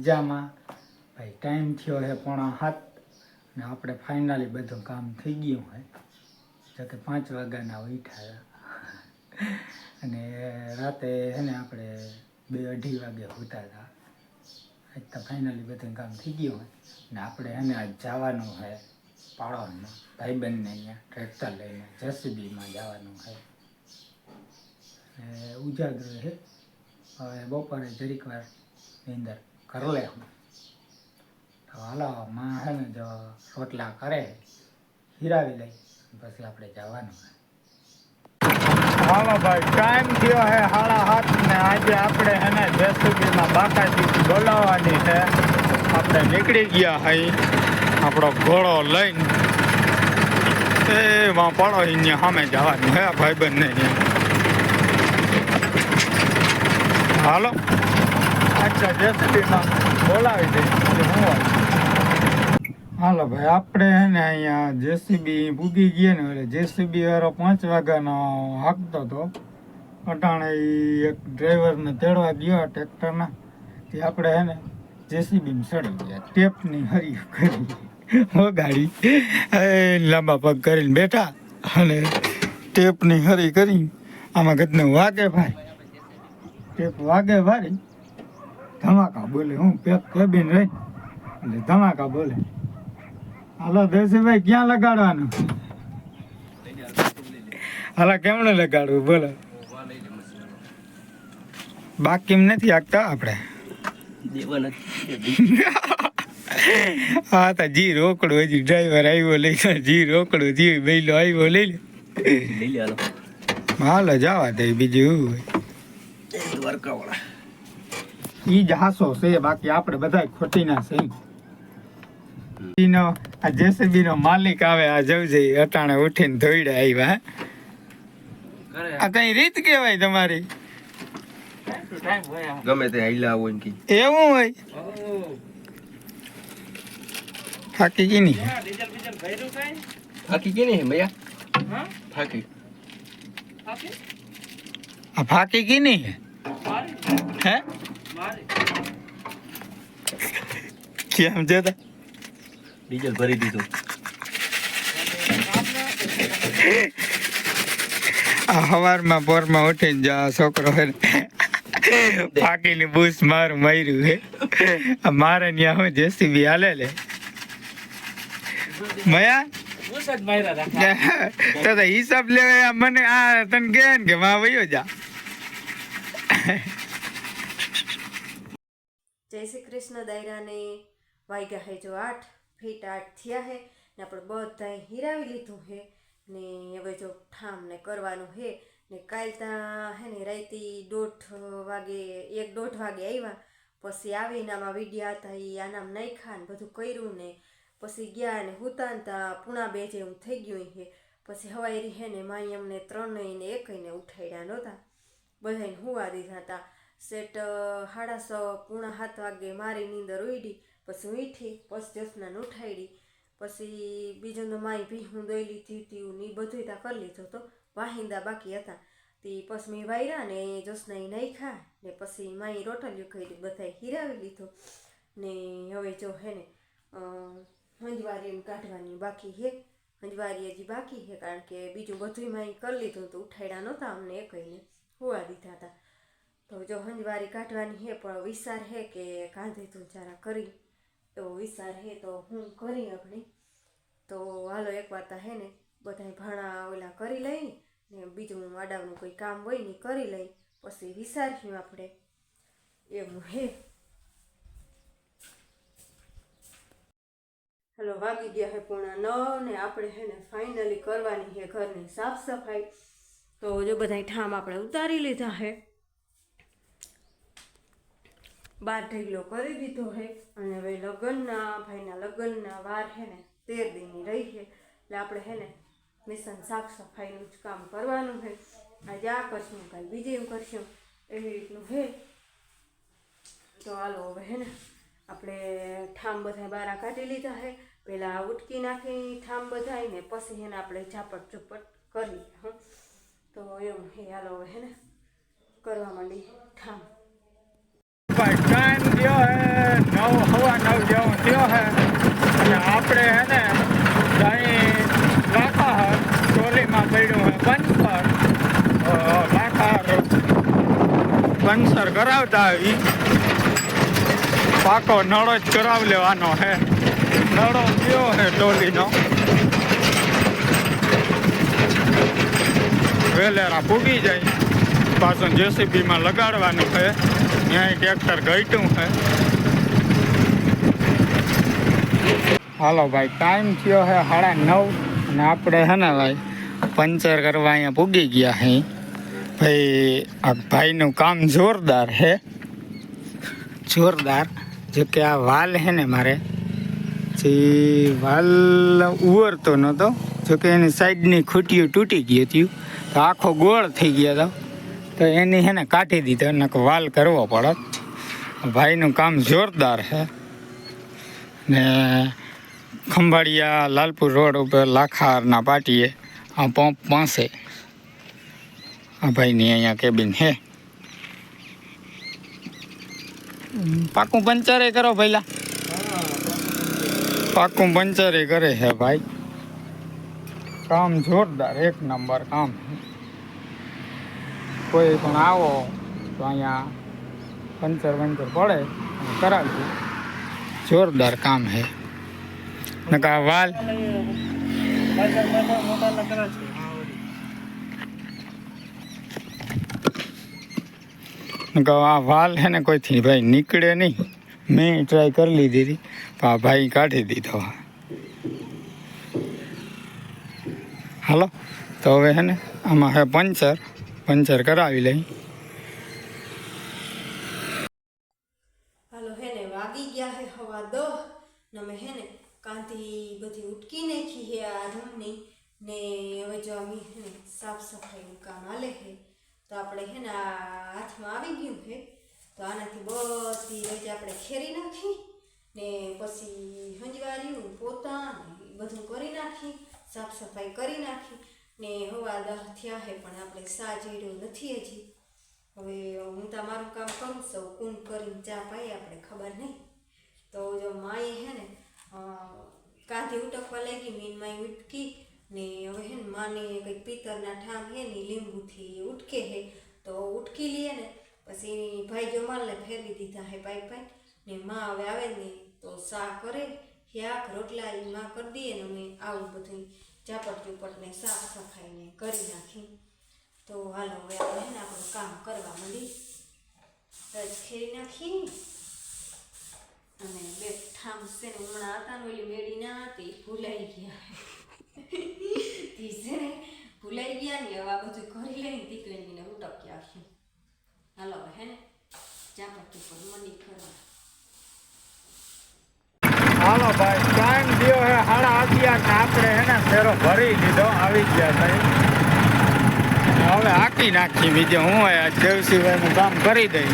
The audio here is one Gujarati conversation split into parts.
મજામાં ભાઈ. ટાઈમ થયો છે 6:30 ને આપણે ફાઇનલી બધું કામ થઈ ગયું હોય જો કે 5 વાગ્યાના ઉઠ્યા અને રાતે છે ને આપણે 2-2:30 વાગે હોતા હતા. આજ તો ફાઇનલી બધું કામ થઈ ગયું હોય ને આપણે એને આજ જવાનું છે પાળોનમાં ભાઈબંધને અહીંયા ટ્રેક્ટર લઈને જેસીબીમાં જવાનું છે. ઉજાગર છે હવે બપોરે જરીક વારની અંદર કરી લે તો હાલો માં છે ને જો રોટલા કરે હિરાવી લઈ પછી આપણે જવાનું છે. હાલો ભાઈ ટાઈમ થયો છે 7:30 ને આજે આપણે એને જેસીબીમાં બાકાજી બોલાવવાની છે. આપણે નીકળી ગયા હઈ આપણો ઘોડો લઈને એમાં પડો અહીંયા સામે જવાનું હે ભાઈબંધને અહીંયા. હાલો અચ્છા જેસીબીમાં બોલાવી દઈએ હું હાલો ભાઈ આપણે હે ને અહીંયા જેસીબી પૂગી ગયા ને એટલે જેસીબી વાળો 5 વાગ્યાનો હાંકતો હતો. અટાણે એક ડ્રાઈવરને તેડવા ગયો ટ્રેક્ટરના તે આપણે હે ને જેસીબીમાં ચડી ગયા ટેપની હરી કરી વગાડી લાંબા પગ કરીને બેઠા અને ટેપની હરી કરી આમાં ગતને વાગે ભાઈ ટેપ વાગે ભારી ધમાકા બોલે હું પેક કેબિન રહી એટલે ધમાકા બોલે. હાલો દેવસીભાઈ ક્યાં લગાડવાનું? હાલો કેમણે લગાડવું બોલો? બાકી નથી આગતા આપણે હા તો જી રોકડું હજી ડ્રાઈવર આવ્યો લઈ જી રોકડું જી બેલો આવ્યો લઈ લે હાલો જવા દે બીજું ઈ જ હાસો છે બાકી આપણે બધા ખોટી ના છે. આ જેસીબી નો માલિક આવે આ જવજે અટાણે ઉઠીને ધોઈડે આવ્યા. આ કઈ રીત કેવાય તમારી? ગમે તે આઈલા હોય કે એવું હોય ફાકી કી નહીં ફાકી કે નહીં ભૈયા ફાકી આ ફાકી કી નહીં હે કેમ જતા ડીઝલ ભરી દીધું. આ સવારમાં પોરમાં ઉઠીને જા છોકરો ફાકીની બૂસ મારું માર્યું હે મારે ત્યાં હું જેસીબી હાલે લે મયા તો હિસાબ લેવા મને આ તને કહે ને કે માં વયો જા. જય શ્રી કૃષ્ણ. દાયરાને વાગ્યા હે જો 8 ફીટ 8 થયા હે ને આપણે બધા હિરાવી લીધું હે ને હવે જો ઠામ ને કરવાનું હે ને કાલ ત્યાં હે ને રાતે 1:30 વાગે 1-1:30 વાગે આવ્યા. પછી આવીને આમાં વિડીયા હતા એ આનામ નાખ્યા ને બધું કર્યું ને પછી ગયા ને હુતા ને ત્યાં 1:30 જેવું થઈ ગયું હે. પછી હવાઈ હે ને માઈ અમને 3 ને 1 ને ઉઠાડ્યા નહોતા બધાને હુવા દીધા હતા. સેટ 6:30 7 વાગે મારી નીંદર ઉડી પછી ઉઠી પછી જસનાને ઉઠાડી પછી બીજું તો માઈ ભીહું દોઈ લીધી હતી ને એ બધું ત્યાં કરી લીધું તો વાહિંદા બાકી હતા તે પછી મેં વાયરા ને જસના એ નાખ્યા ને પછી માઈ રોટલીઓ કરી બધાએ હિરાવી લીધું ને હવે જો હે ને હંજવારી એમ કાઢવાની બાકી હે. હંજવારી હજી બાકી છે કારણ કે બીજું બધું માઈ કરી લીધું તો ઉઠાડ્યા નહોતા અમને એકઈને હોવા દીધા હતા. તો જો હંજવારી કાઢવાની હે પણ વિચાર હે કે કાંધે તું જરા કરી એવો વિચાર હે તો હું કરી આપણી તો હાલો એક વાત હે ને બધા ભાણા ઓલા કરી લઈ ને બીજું આડાવનું કોઈ કામ હોય ને કરી લઈ પછી વિચાર્યું આપણે એવું હે. હાલો વાગી ગયા હે 9:30 ને આપણે હે ને ફાઇનલી કરવાની હે ઘરની સાફ સફાઈ. તો જો બધા ઠામ આપણે ઉતારી લીધા હે બાર ઢગલો કરી દીધો હે અને હવે લગ્નના ભાઈના લગ્નના વાર હે ને 13 દીની રહી છે એટલે આપણે હે ને નિશાન સાફ સફાઈનું જ કામ કરવાનું છે. આજે આ કરશું કાંઈ બીજે એમ કરશું એવી રીતનું છે. તો હાલો હવે હે ને આપણે ઠામ બધા બારા કાઢી લીધા છે. પહેલાં ઉટકી નાખી ઠામ બધાય ને પછી હે ને આપણે ઝાપટ ઝુપટ કરી તો એવું હે. હાલો હવે હે ને કરવા માંડી ઠામ. ટાઈમ થયો હે 9 સવા 9 જેવું થયો હે અને આપણે હે ને અહીં લાખાહર ટોલીમાં પડ્યું હે પંચર લાખાહર પંચર કરાવતા આવી પાકો નળો જ કરાવી લેવાનો હે નળો થયો હે ટોલીનો વેલેરા પૂગી જાય પાછું જેસીબીમાં લગાડવાનું છે ત્યાં ટ્રેક્ટર ઘટ્યું છે હાલો ભાઈ ટાઈમ થયો છે 9:30 અને આપણે હે ને ભાઈ પંચર કરવા અહીંયા પૂગી ગયા હે ભાઈ આ ભાઈનું કામ જોરદાર છે જોરદાર જો કે આ વાલ હે ને મારે જે વાલ ઉવરતો નહોતો જોકે એની સાઈડની ખૂટીઓ તૂટી ગઈ હતી તો આખો ગોળ થઈ ગયો હતો તો એની હે ને કાઢી દીધો ને વાલ કરવો પડત ભાઈનું કામ જોરદાર છે ને ખંભાળિયા લાલપુર રોડ ઉપર લાખારના પાટીએ આ પંપ પાસે આ ભાઈની અહીંયા કેબિન છે પાકું પંચરે કરો પહેલાં પાકું પંચરે કરે છે ભાઈ કામ જોરદાર એક નંબર કામ કોઈ પણ આવો તો અહીંયા પંચર પડે અને કરાવજો જોરદાર કામ છે નકા વાલ નકા આ વાલ છે ને કોઈથી ભાઈ નીકળે નહીં મેં ટ્રાય કરી લીધી હતી પણ આ ભાઈ કાઢી દીધો હાલો તો હવે હે ને આમાં હે પંચર કરાવી લઈ હાલો હે ને વાગી ગયા હે 10:15 ને અમે હે ને કાંતી બધી ઉટકી નાખી હે આ રૂમની ને હવે જો અમે હે ને સાફ સફાઈનું કામ હાલે હે તો આપણે હે ને આ હાથમાં આવી ગયું હે તો આનાથી બધી રોજ આપણે ખેરી નાખી ને પછી હંજવાર્યું પોતા ને બધું કરી નાખી સાફ સફાઈ કરી નાખી ને 10:15 થયા હે પણ આપણે સા જેડ્યો નથી હજી હવે હું તમારું કામ કરું સૌ કુંડ કરીને ચા પાઈ આપણે ખબર નહીં તો જો માએ હે ને કાંધી ઉટકવા લાગી મીન માઈ ઉટકી ને હવે હે ને માને કંઈક પિત્તરના ઠામ હે ને લીંબુથી ઉટકે હે તો ઉટકી લઈએ ને પછી ભાઈ જો માલને ફેરવી દીધા હે પાઈ ને માં હવે આવે ને તો સા કરે શાક રોટલા એ માં કરી દઈએ ને અમે આવું બધું ચાપટ ચૂપટ ને સાફ સફાઈને કરી નાખી તો હાલો હવે આપણે હે ને આપણું કામ કરવા માંડી રજ ખેરી નાખી અને બે ઠામ છે ને હમણાં હતા ને ઓલી મેળી ના હતી ભૂલાઈ ગયા તી છે ને ભૂલાઈ ગયા ને હવે આ બધું કરી લઈને તીકડીને ઉટકી આખ્યું હાલો હવે હે ને ચાપટ ચૂપટ મંડી કરવા હાલો ભાઈ ટાઈમ થયો હે 11:30 ને આપણે હે ને ફેરો ભરી લીધો આવી ગયા ભાઈ હવે હાકી નાખી બીજે હું હોય દેવસીભાઈનું કામ કરી દઈ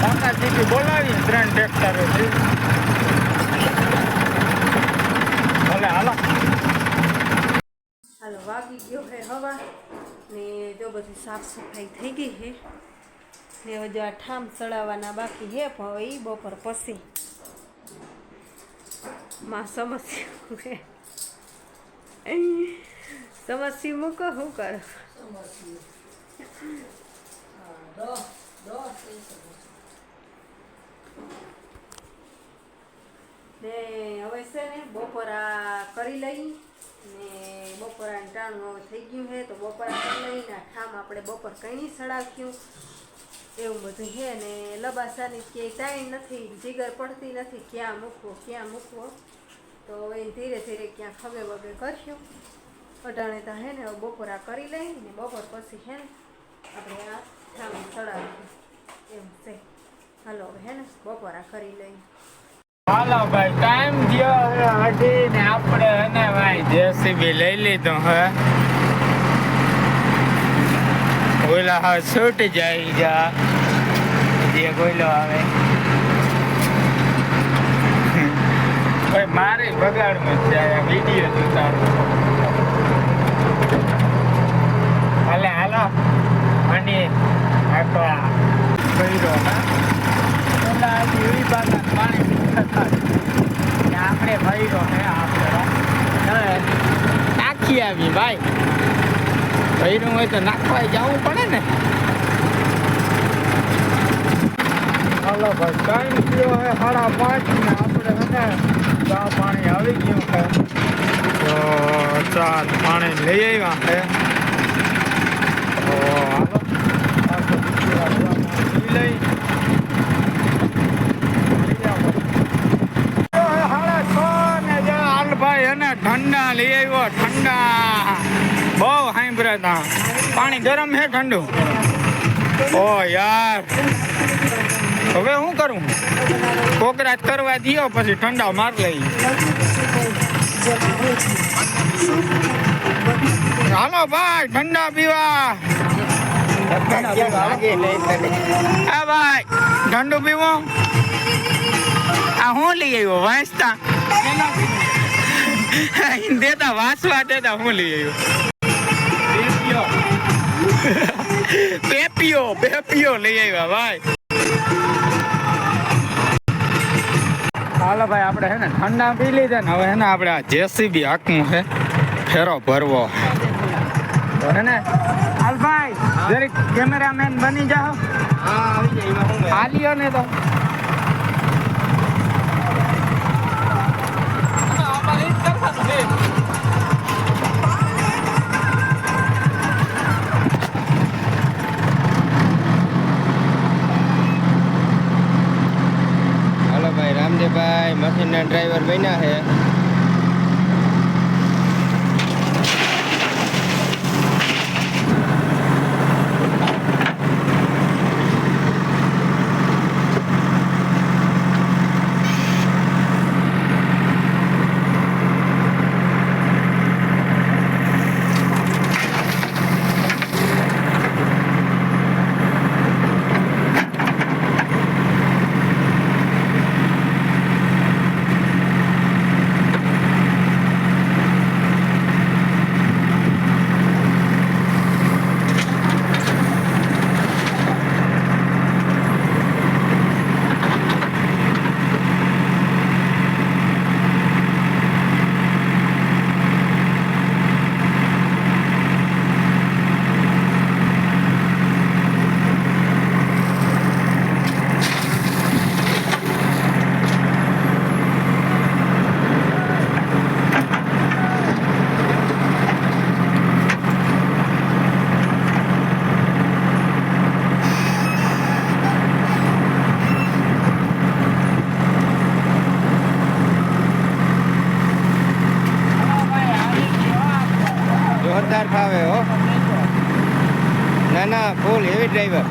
કાકાજીથી બોલાવી 3 ટ્રેક્ટરોથી ભલે હાલો હાલો વાગી ગયો હે હવા ને જો બધી સાફ સફાઈ થઈ ગઈ હે ને હવે જો આ ઠામ ચડાવવાના બાકી હે પણ હવે એ બપોર પછી માં સમસ્યા હે સમસ્યા મૂકો શું કરો ને હવે છે ને બપોરા કરી લઈ ને બપોરાનું ટાણું હવે થઈ ગયું છે તો બપોરા કરી લઈને ઠામ આપણે બપોર કઈ સડાવ્યું એવું બધું છે ને લબાસાની ક્યાંય ટાઈમ નથી જીગર પડતી નથી ક્યાં મૂકવો તો હવે ધીરે ધીરે ક્યાં ખગે વગે કરશું અટાણે તો હે ને હવે બપોરા કરી લઈ ને બપોર પછી હે ને આપણે આ ઠામ સડાવ્યું એમ છે હાલો હવે હે ને બપોરા કરી લઈ હાલો ભાઈ ટાઈમ થયો હવે હજી ને આપણે હે ભાઈ જેસીબી લઈ લીધું હે ઓલા હા છૂટ જાય જા જે કોઈલો આવે ભાઈ મારે બગાડમાં જ જાય વિડીયો જોતા હાલે હાલો અને આખા કર્યો પેલા એવી બાબત પાણી પીતા આપણે ભર્યો હે આપણે નાખી આવી ભાઈ ભર્યું હોય તો નાખવા જવું પડે ને. હાલો ભાઈ ટાઈમ થયો હે 5:30 ને આપણે હે ચા પાણી આવી ગયું છે તો ચા પાણી લઈ આવ્યા છે તો હાલો લઈ ભાઈ એને ઠંડા લઈ આવ્યો ઠંડા બહુ સાંભળે તા પાણી ગરમ છે ઠંડુ. ઓ યાર હવે શું કરું કોકરાજ કરવા દો પછી ઠંડા માર લઈ. હાલો ભાઈ ઠંડા પીવા. હા ભાઈ ઠંડુ પીવો. આ હું લઈ આવ્યો વાંચતા દેતા વાંચવા દેતા હું લઈ આવ્યો પેપિયો લઈ આવ્યા ભાઈ. હાલો ભાઈ આપણે હે ને ઠંડા પી લીધા ને હવે હે ને આપણે આ જેસીબી હાકવું છે ફેરો ભરવો તો હે ને હાલ ભાઈ જરીક કેમેરામેન બની જાઓ. હાલ્યો ને તો હાલો ભાઈ રામદેવભાઈ મશીનના ડ્રાઈવર બન્યા છે. જોરદાર ફાવે હો. ના ના ફૂલ હેવી ડ્રાઈવર.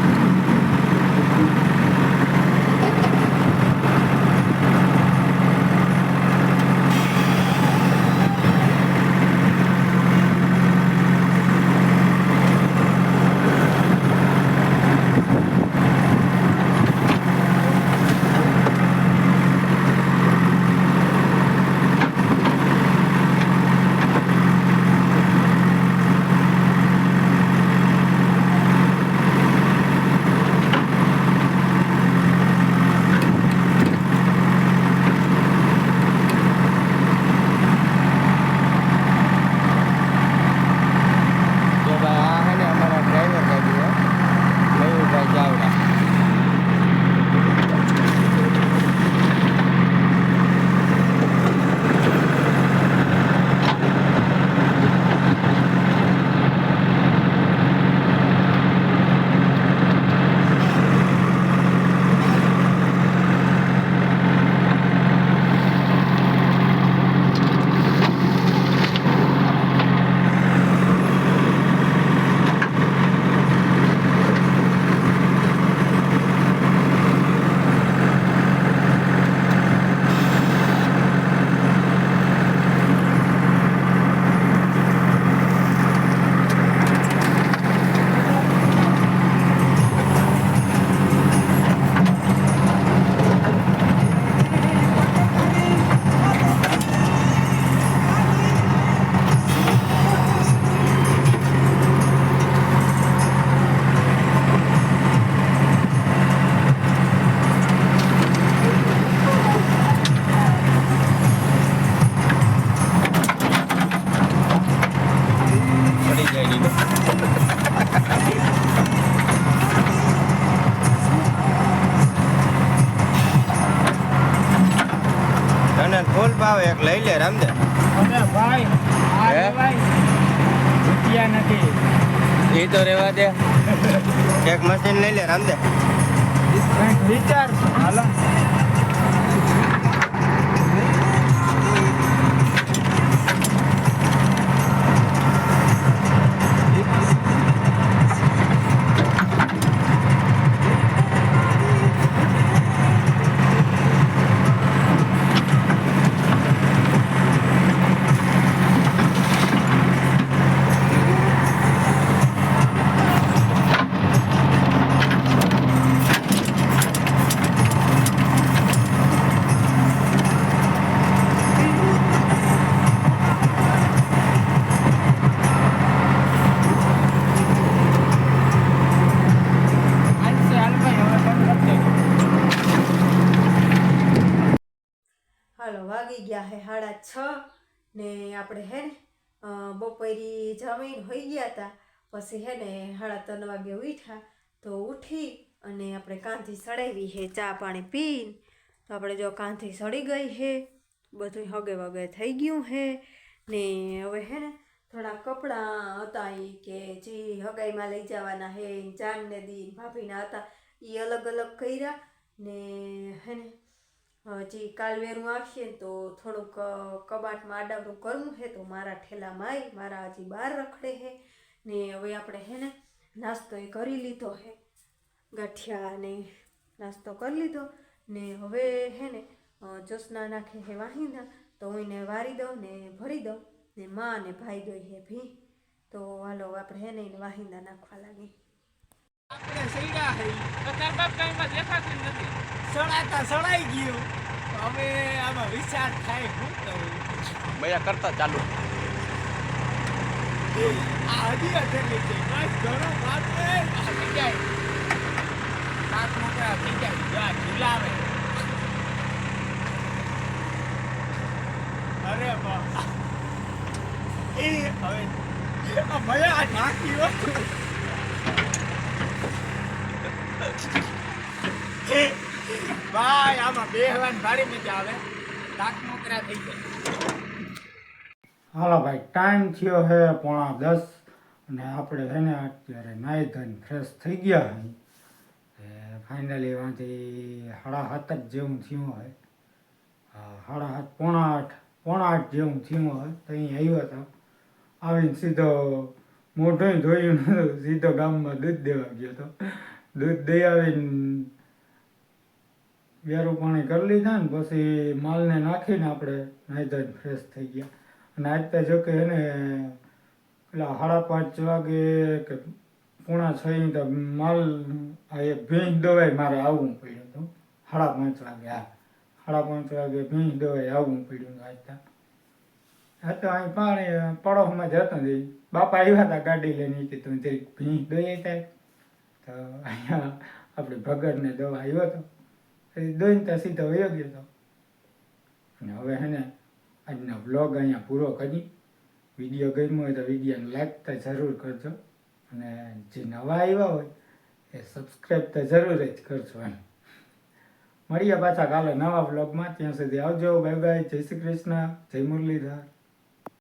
આવે એક લઈ લે રામદેવ. અરે ભાઈ આ હે? ભાઈ રૂપિયા નથી. એ તો રેવા દે. એક મશીન લઈ લે રામદેવ. કંઈક વિચાર હાલો. હાલો વાગી ગયા હે 6:30 ને આપણે હે ને બપોરી જમીન હોઈ ગયા હતા. પછી હે ને 3:30 વાગે ઉઠ્યા. તો ઉઠી અને આપણે કાંધી સડાવી હે ચા પાણી પીને. તો આપણે જો કાંધી સડી ગઈ હે, બધું હગે વગે થઈ ગયું હે ને હવે હે ને થોડા કપડાં હતા એ કે જે હગાઈમાં લઈ જવાના હે જાનને દી ભાભીના હતા એ અલગ અલગ કર્યા ને હે ને હજી કાલવેરું આવશે ને તો થોડુંક કબાટમાં આડાવરું કરવું છે. તો મારા ઠેલામાં આવી મારા હજી બહાર રખડે છે ને હવે આપણે હે ને નાસ્તો એ કરી લીધો છે, ગાંઠિયા ને નાસ્તો કરી લીધો ને હવે હે ને જોસના નાખે છે વાહિંદા. તો હું એને વારી દઉં ને ભરી દઉં ને માં ને ભાઈ ગઈ છે ભી. તો હાલો આપણે હે ને એને વાહિંદા નાખવા લાગી. આપણે સૈડા હઈ તો તાર બાપ કાંઈમાં દેખાતું જ નથી. સડાતા સડાઈ ગયું. હવે આમાં વિચાર થાય શું કરું. મજા કરતા ચાલુ. આ હજી અધેલી છે બસ ઘણો વાત છે. થઈ જાય સાત મોકળા થઈ જાય જા ઝુલાવે. અરે બા એ હવે આ ભયા નાખી વસ્તુ ભાઈ આમાં બેહવાની ભારી મજા આવે. તાક મોકરા થઈ જાય. હાલો ભાઈ ટાઈમ થયો હે 9:30 અને આપણે છે ને અત્યારે નાહી ધોઈને ફ્રેશ થઈ ગયા હે. ફાઇનલી વાંથી 7:30 જેવું થયું હોય. 7:30 પોણા 8 જેવું થયું હોય. તો અહીં આવ્યો હતો. આવીને સીધો મોઢું ધોયું સીધો ગામમાં દૂધ દેવા ગયો હતો. દૂધ દઈ આવીને વેરું પાણી કરી લીધા ને પછી માલને નાખીને આપણે નાહી ધોઈને ફ્રેશ થઈ ગયા. અને આજ તો જો કે એને પેલા 5:30 વાગે કે 4:30 તો માલ આ એક ભેંસ દવાઈ મારે આવવું પડ્યું હતું. 5:30 વાગે 5:30 વાગે ભેંસ દવાઈ આવવું પડ્યું આજ તો. હા તો અહીં પાણી પડોશમાં જતો નથી. બાપા આવ્યા હતા ગાડી લઈને કે તું જરીક ભેંસ દોઈ થાય. તો અહીંયા આપણે ભગડને દવા આવ્યો હતો. દોઈને ત્યાં સીધો વયો ગયો હતો. અને હવે હે ને આજનો બ્લોગ અહીંયા પૂરો કરી. વિડીયો ગમ્યો હોય તો વિડીયોને લાઈક તો જરૂર કરજો અને જે નવા આવ્યા હોય એ સબસ્ક્રાઈબ તો જરૂર જ કરજો એમ. મળીએ પાછા કાલે નવા બ્લોગમાં. ત્યાં સુધી આવજો. Bye bye. જય શ્રી કૃષ્ણ. જય મુરલીધર.